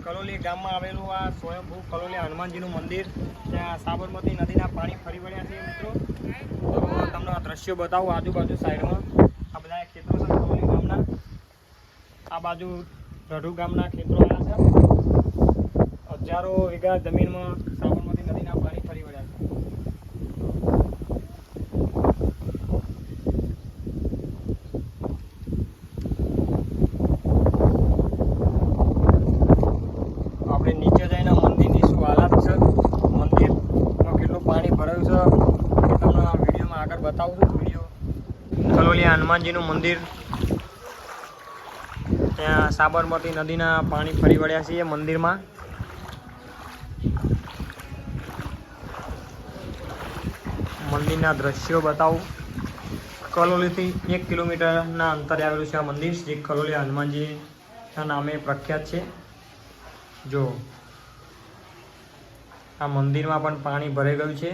કલોલી ગામમાં આવેલું આ સ્વયંભૂ કલોલી હનુમાનજીનું મંદિર, ત્યાં સાબરમતી નદીના પાણી ફરી વળ્યા છે મિત્રો. તો તમને આ દ્રશ્યો બતાવું આજુબાજુ સાઈડમાં. આ બધા ખેતરો છે કલોલી ગામના. આ બાજુ રઢુ ગામના ખેતરો આવ્યા છે. હજારો વીઘા જમીનમાં સાબરમતી નદીના પાણી ફરી વળ્યા છે. આપણે નીચે જઈને મંદિરની શું હાલત છે, મંદિરમાં કેટલું પાણી ભરાયું છે એ તમને આ વિડીયોમાં આગળ બતાવું છું. વિડીયો કલોલી હનુમાનજીનું મંદિર, ત્યાં સાબરમતી નદીના પાણી ફરી વળ્યા છે મંદિરમાં. મંદિરના દ્રશ્યો બતાવું. કલોલીથી 1 કિલોમીટરના અંતરે આવેલું છે આ મંદિર. શ્રી કલોલી હનુમાનજીના નામે પ્રખ્યાત છે. જો આ મંદિરમાં પણ પાણી ભરાઈ ગયું છે.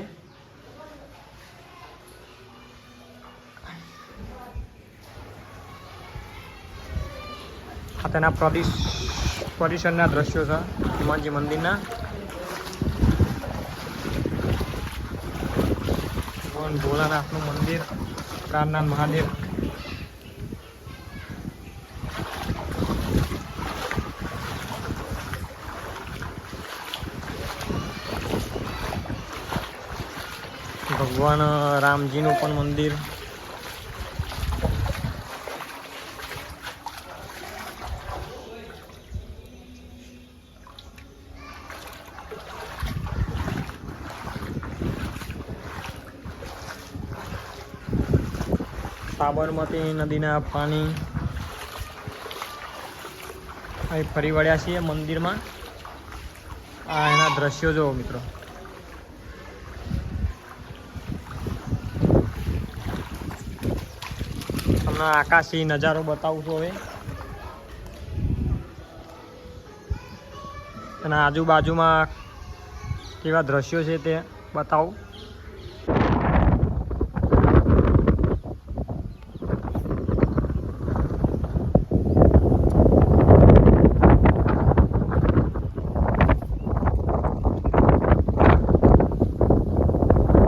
આ તેના પરિસરના દ્રશ્યો છે હનુમાનજી મંદિરના. ભગવાન ભોલાનાથનું મંદિર, પ્રાણનાથ મહાદેવ. ભગવાન રામજીનું પણ મંદિર. સાબરમતી નદીના પાણી અહીં ફરી વળ્યા છીએ મંદિરમાં. આ એના દ્રશ્યો જુઓ મિત્રો. તમને આકાશી નજારો બતાવું છું હવે. અને આજુબાજુમાં કેવા દ્રશ્યો છે તે બતાવું.